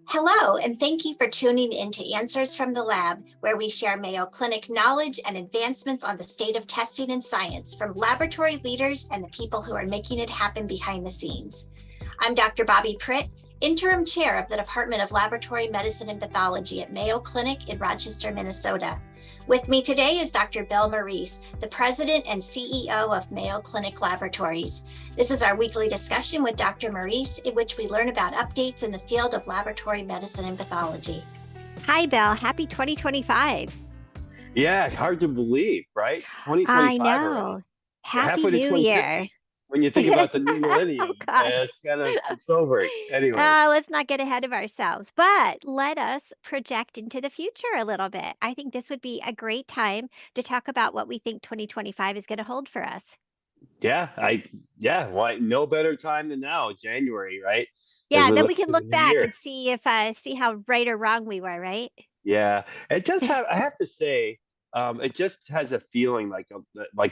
Hello, and thank you for tuning in to Answers from the Lab, where we share Mayo Clinic knowledge and advancements on the state of testing and science from laboratory leaders and the people who are making it happen behind the scenes. I'm Dr. Bobbi Pritt, Interim Chair of the Department of Laboratory Medicine and Pathology at Mayo Clinic in Rochester, Minnesota. With me today is Dr. Bill Morice, the President and CEO of Mayo Clinic Laboratories. This is our weekly discussion with Dr. Morice, in which we learn about updates in the field of laboratory medicine and pathology. Hi, Bill. Happy 2025. Yeah, hard to believe, right? I 2025 know. already. Happy Halfway to New 2050. Year. When you think about the new millennium, Oh, gosh. it's sobering. Anyway, Let's not get ahead of ourselves, but let us project into the future a little bit. I think this would be a great time to talk about what we think 2025 is going to hold for us. why no better time than now, January, right? As Yeah, we then we look can to the look new back year. and see how right or wrong we were, right? Yeah, it does have. I have to say, it just has a feeling like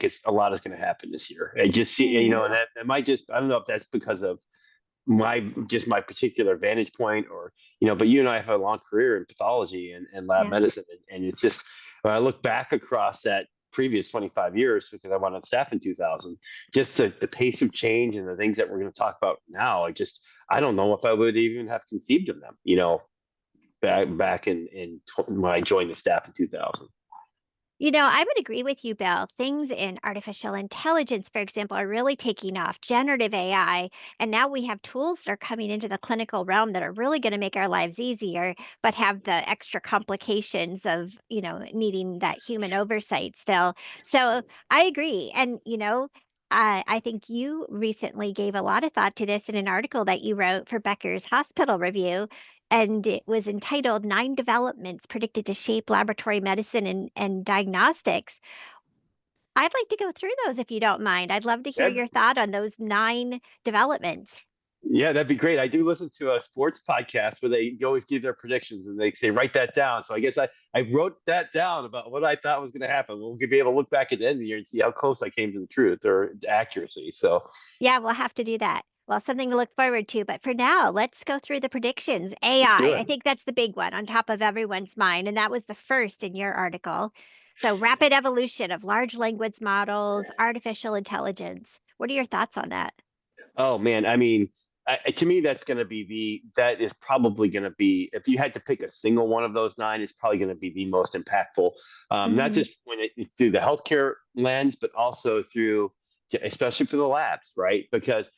it's a lot is going to happen this year. I just see, Hmm. and that might just. I don't know if that's because of my particular vantage point, or but you and I have a long career in pathology and lab Yeah. medicine, and it's just when I look back across that previous 25 years, because I went on staff in 2000, just the pace of change and the things that we're going to talk about now, I don't know if I would even have conceived of them, back when I joined the staff in 2000. I would agree with you, Bill. Things in artificial intelligence, for example, are really taking off, generative AI. And now we have tools that are coming into the clinical realm that are really going to make our lives easier, but have the extra complications of, needing that human oversight still. So I agree. And, I think you recently gave a lot of thought to this in an article that you wrote for Becker's Hospital Review, and it was entitled Nine Developments Predicted to Shape Laboratory Medicine and Diagnostics. I'd like to go through those if you don't mind. I'd love to hear That, your thought on those nine developments. Yeah, that'd be great. I do listen to a sports podcast where they always give their predictions and they say, write that down. So I guess I wrote that down about what I thought was going to happen. We'll be able to look back at the end of the year and see how close I came to the truth or accuracy. So, Yeah, we'll have to do that. Well, something to look forward to. But for now, let's go through the predictions. let's do AI, I it. think that's the big one on top of everyone's mind. And that was the first in your article. So, rapid evolution of large language models, artificial intelligence. What are your thoughts on that? Oh, man. I mean, to me, that is probably going to be, if you had to pick a single one of those nine, it's probably going to be the most impactful. Not Hmm. just it's through the healthcare lens, but also especially for the labs, right? Because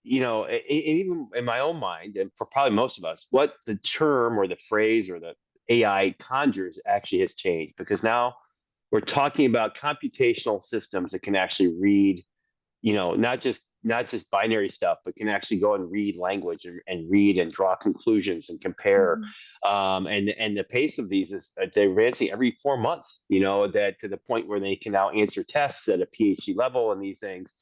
even in my own mind, and for probably most of us, what the term or the phrase or the AI conjures actually has changed, because now we're talking about computational systems that can actually read, not just binary stuff, but can actually go and read language and read and draw conclusions and compare. Hmm. And the pace of these is they're advancing every 4 months. That to the point where they can now answer tests at a PhD level and these things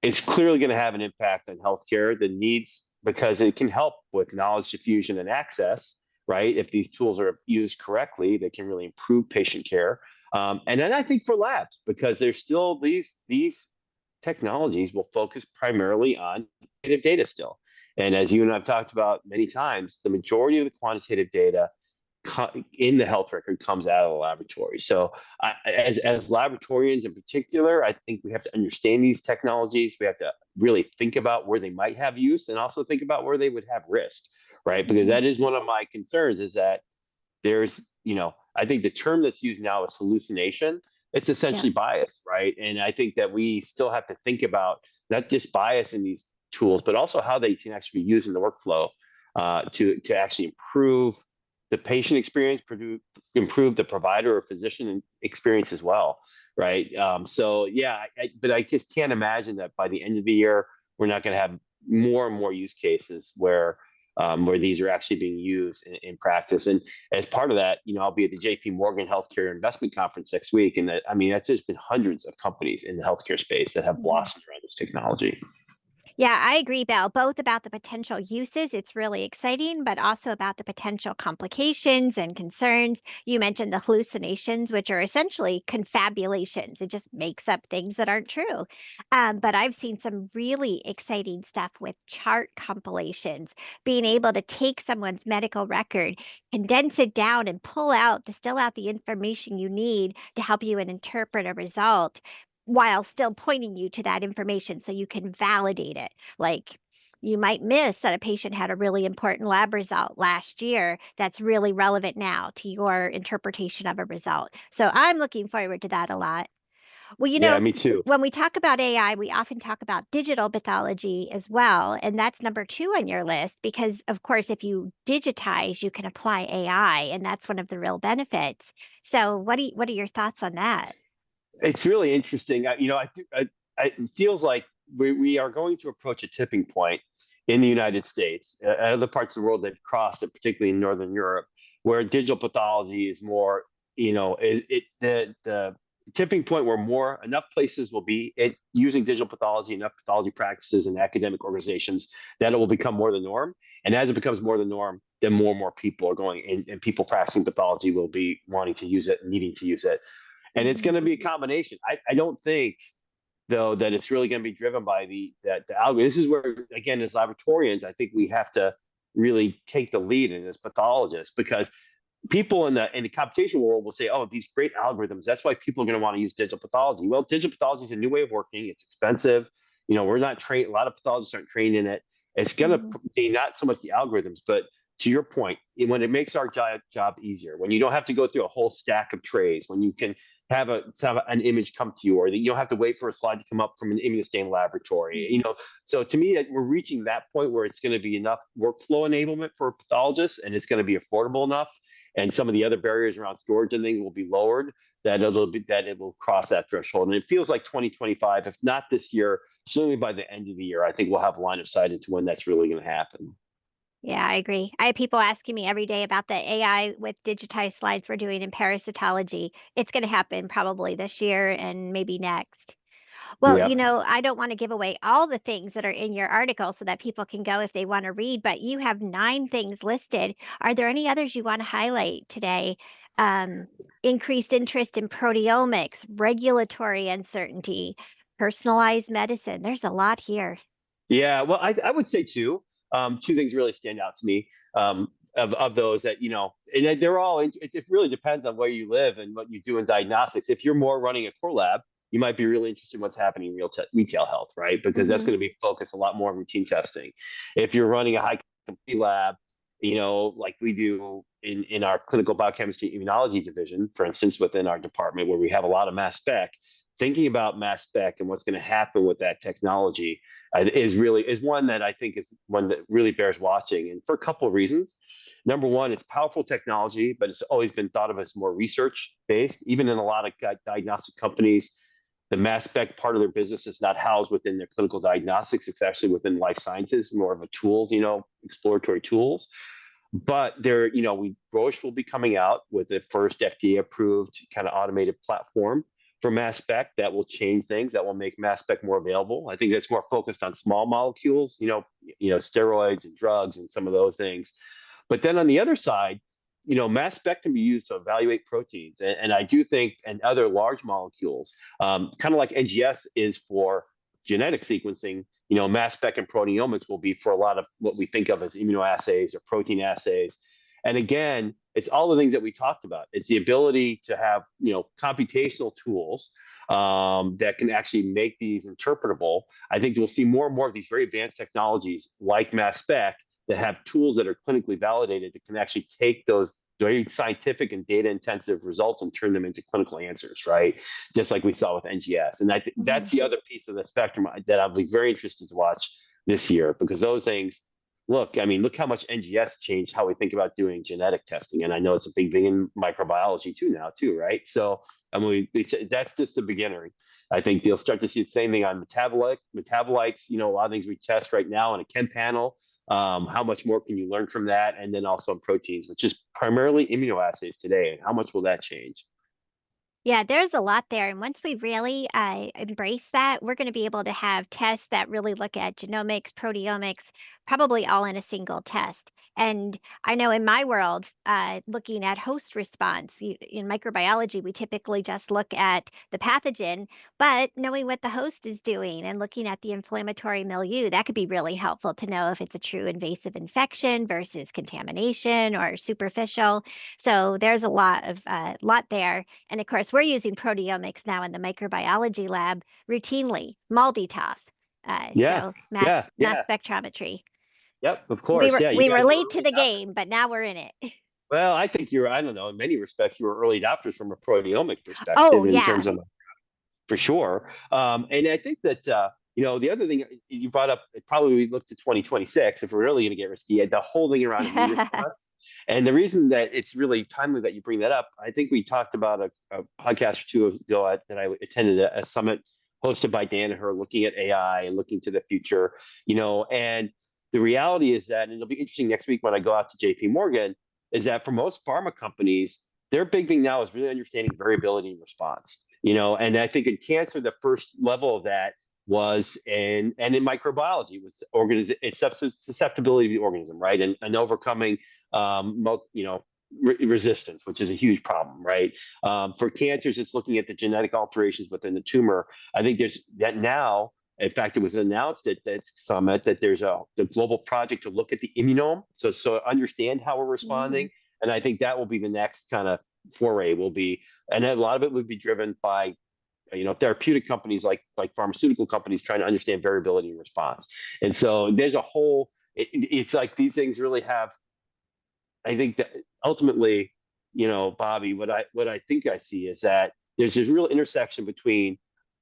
is clearly going to have an impact on healthcare, the needs, because it can help with knowledge diffusion and access, right? If these tools are used correctly, they can really improve patient care. And then I think for labs, because there's still these technologies will focus primarily on quantitative data still. And as you and I've talked about many times, the majority of the quantitative data in the health record comes out of the laboratory. So, as laboratorians in particular, I think we have to understand these technologies. We have to really think about where they might have use, and also think about where they would have risk, right? Because Hmm. that is one of my concerns. Is that I think the term that's used now is hallucination. It's Yeah. essentially bias, right? And I think that we still have to think about not just bias in these tools, but also how they can actually be used in the workflow, to actually improve the patient experience, improve the provider or physician experience as well, right? So yeah, but I just can't imagine that by the end of the year we're not going to have more and more use cases where these are actually being used in practice. And as part of that, I'll be at the JP Morgan Healthcare Investment Conference next week. And that's just been hundreds of companies in the healthcare space that have Mhm. blossomed around this technology. Yeah, I agree, Belle, both about the potential uses. It's really exciting, but also about the potential complications and concerns. You mentioned the hallucinations, which are essentially confabulations. It just makes up things that aren't true. But I've seen some really exciting stuff with chart compilations, being able to take someone's medical record, condense it down, and distill out the information you need to help you and interpret a result while still pointing you to that information so you can validate it. Like, you might miss that a patient had a really important lab result last year that's really relevant now to your interpretation of a result. So I'm looking forward to that a lot. Well, Yeah, me too. when we talk about AI, we often talk about digital pathology as well. And that's number two on your list because, of course, if you digitize, you can apply AI, and that's one of the real benefits. So, what are your thoughts on that? It's really interesting. It feels like we are going to approach a tipping point in the United States. Other parts of the world that crossed it, particularly in Northern Europe, where digital pathology is more, the tipping point where more enough places will be using digital pathology, enough pathology practices and academic organizations that it will become more the norm. And as it becomes more the norm, then more and more people are going, and people practicing pathology will be wanting to use it and needing to use it, and it's going to be a combination. I don't think though that it's really going to be driven by the algorithm. This is where, again, as laboratorians, I think we have to really take the lead in as pathologists, because people in the computation world will say, oh, these great algorithms, that's why people are going to want to use digital pathology. Well, digital pathology is a new way of working. It's expensive. We're not trained, a lot of pathologists aren't trained in it. It's going to be not so much the algorithms, but to your point, when it makes our job easier, when you don't have to go through a whole stack of trays, when you can have an image come to you, or that you don't have to wait for a slide to come up from an immunostain laboratory. So to me, we're reaching that point where it's going to be enough workflow enablement for pathologists, and it's going to be affordable enough, and some of the other barriers around storage and things will be lowered, that it will cross that threshold. And it feels like 2025, if not this year, certainly by the end of the year, I think we'll have line of sight into when that's really going to happen. Yeah, I agree. I have people asking me every day about the AI with digitized slides we're doing in parasitology. It's going to happen probably this year and maybe next. Well, Yeah. I don't want to give away all the things that are in your article so that people can go if they want to read, but you have 9 things listed. Are there any others you want to highlight today? Um, Increased interest in proteomics, regulatory uncertainty, personalized medicine. There's a lot here. Yeah, well, I would say two things really stand out to me, of those that, and they're all, it really depends on where you live and what you do in diagnostics. If you're more running a core lab, you might be really interested in what's happening in retail health, right? Because that's Hmm. going to be focused a lot more on routine testing. If you're running a high complete lab, like we do in our clinical biochemistry immunology division, for instance, within our department where we have a lot of mass spec, thinking about mass spec and what's going to happen with that technology is one that I think is one that really bears watching, and for a couple of reasons. Number one, it's powerful technology, but it's always been thought of as more research based. Even in a lot of diagnostic companies, the mass spec part of their business is not housed within their clinical diagnostics. It's actually within life sciences, more of a tools, exploratory tools. But Roche will be coming out with the first FDA approved kind of automated platform for mass spec that will change things, that will make mass spec more available. I think that's more focused on small molecules, steroids and drugs and some of those things. But then on the other side, mass spec can be used to evaluate proteins, and I do think, and other large molecules, kind of like NGS is for genetic sequencing. Mass spec and proteomics will be for a lot of what we think of as immunoassays or protein assays. And again, it's all the things that we talked about. It's the ability to have, computational tools that can actually make these interpretable. I think we'll see more and more of these very advanced technologies like mass spec that have tools that are clinically validated that can actually take those very scientific and data intensive results and turn them into clinical answers, right? Just like we saw with NGS. And I think that's the other piece of the spectrum that I'll be very interested to watch this year, because those things, look how much NGS changed how we think about doing genetic testing. And I know it's a big thing in microbiology too, right? So that's just the beginning. I think you'll start to see the same thing on metabolites, a lot of things we test right now on a chem panel. How much more can you learn from that? And then also on proteins, which is primarily immunoassays today. And how much will that change? Yeah, there's a lot there. And once we really embrace that, we're going to be able to have tests that really look at genomics, proteomics, probably all in a single test. And I know in my world, looking at host response in microbiology, we typically just look at the pathogen, but knowing what the host is doing and looking at the inflammatory milieu, that could be really helpful to know if it's a true invasive infection versus contamination or superficial. So there's a lot there, and of course, we're using proteomics now in the microbiology lab routinely, MALDI-TOF. Yeah, So yeah, mass yeah. spectrometry. Yep, of We course. were Yeah, you we guys were were late to early the adopters. game, but now we're in it. Well, I think I don't know, in many respects, you were early adopters from a proteomic Oh perspective in yeah, terms of for sure. And I think that the other thing you brought up, it probably we look to 2026 if we're really going to get risky, the whole thing around immune response. And the reason that it's really timely that you bring that up, I think we talked about a podcast or two ago that I attended a summit hosted by Danaher looking at AI and looking to the future, and the reality is that, and it'll be interesting next week when I go out to JP Morgan, is that for most pharma companies, their big thing now is really understanding variability in response. And I think in cancer, the first level of that was in microbiology was susceptibility of the organism, right? And overcoming resistance, which is a huge problem, right? For cancers, it's looking at the genetic alterations within the tumor. I think there's that now. In fact, it was announced at that summit that there's the global project to look at the immunome, so understand how we're responding. And I think that will be the next kind of foray. Will be, and a lot of it would be driven by therapeutic companies like pharmaceutical companies trying to understand variability in response. And so there's a whole. It's like these things really have. I think that ultimately, Bobbi, what I think I see is that there's this real intersection between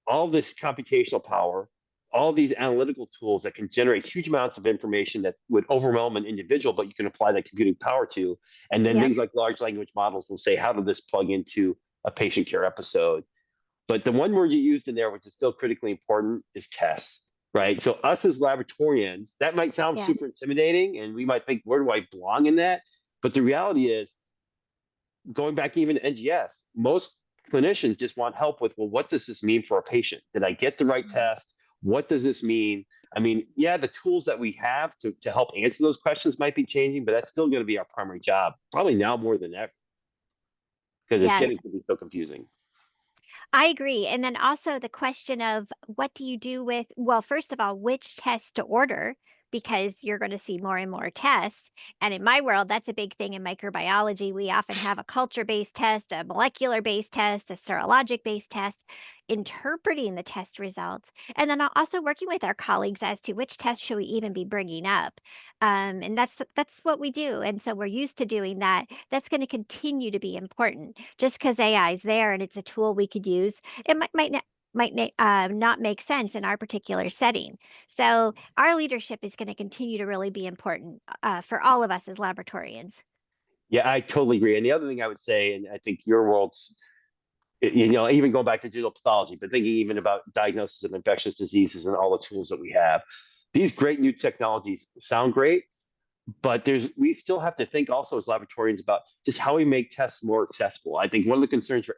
all this computational power, all these analytical tools that can generate huge amounts of information that would overwhelm an individual, but you can apply that computing power to. And then yep, things like large language models will say, how did this plug into a patient care episode? But the one word you used in there, which is still critically important, is tests, right? So us as laboratorians, that might sound yeah. super intimidating, and we might think, where do I belong in that? But the reality is, going back even to NGS, most clinicians just want help with, well, what does this mean for a patient? Did I get the right test? What does this mean? I mean, yeah, the tools that we have to help answer those questions might be changing, but that's still going to be our primary job, probably now more than ever, because it's Yes, getting to be so confusing. I agree. And then also the question of what do you do with, well, first of all, which tests to order because you're going to see more and more tests. And in my world, that's a big thing in microbiology. We often have a culture based test, a molecular based test, a serologic based test, interpreting the test results, and then also working with our colleagues as to which test should we even be bringing up. And that's what we do. And so we're used to doing that. That's going to continue to be important. Just because AI is there and it's a tool we could use, it not make sense in our particular setting. So our leadership is going to continue to really be important for all of us as laboratorians. Yeah, I totally agree. And the other thing I would say, and I think your world's, even going back to digital pathology, but thinking even about diagnosis of infectious diseases and all the tools that we have, these great new technologies sound great, but we still have to think also as laboratorians about just how we make tests more accessible. I think one of the concerns for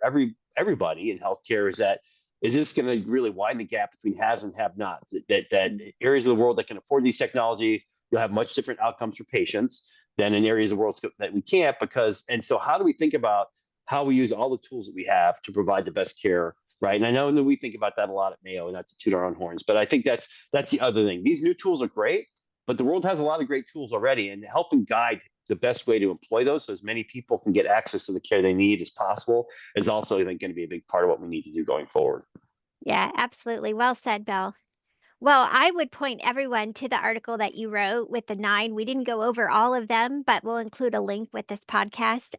everybody in healthcare is this going to really widen the gap between haves and have-nots? That areas of the world that can afford these technologies, you'll have much different outcomes for patients than in areas of the world that we can't. And so how do we think about how we use all the tools that we have to provide the best care, right? And I know that we think about that a lot at Mayo, not to toot our own horns, but I think that's the other thing. These new tools are great, but the world has a lot of great tools already, and helping guide the best way to employ those so as many people can get access to the care they need as possible is also, I think, going to be a big part of what we need to do going forward. Yeah, absolutely. Well said, Bill. Well, I would point everyone to the article that you wrote with the 9. We didn't go over all of them, but we'll include a link with this podcast.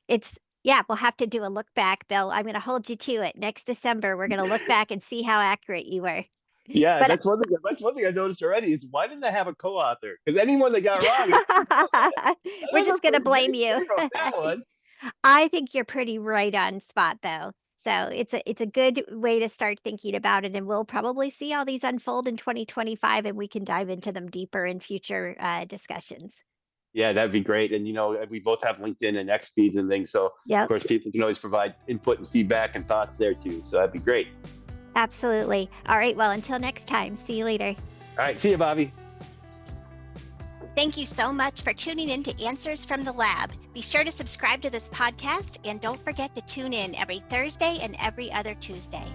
It's yeah, we'll have to do a look back, Bill. I'm going to hold you to it. Next December, we're going to look back and see how accurate you were. Yeah, But that's one thing. That's one thing I noticed already is why didn't I have a co-author? Because anyone that got wrong, I didn't know that. we're That was just a going to pretty blame big you. thing on that one. I think you're pretty right on spot though. So it's a good way to start thinking about it, and we'll probably see all these unfold in 2025, and we can dive into them deeper in future discussions. Yeah, that'd be great. And, we both have LinkedIn and X feeds and things. So, Yep. of course, people can always provide input and feedback and thoughts there too. So that'd be great. Absolutely. All right. Well, until next time, see you later. All right. See you, Bobbi. Thank you so much for tuning in to Answers from the Lab. Be sure to subscribe to this podcast and don't forget to tune in every Thursday and every other Tuesday.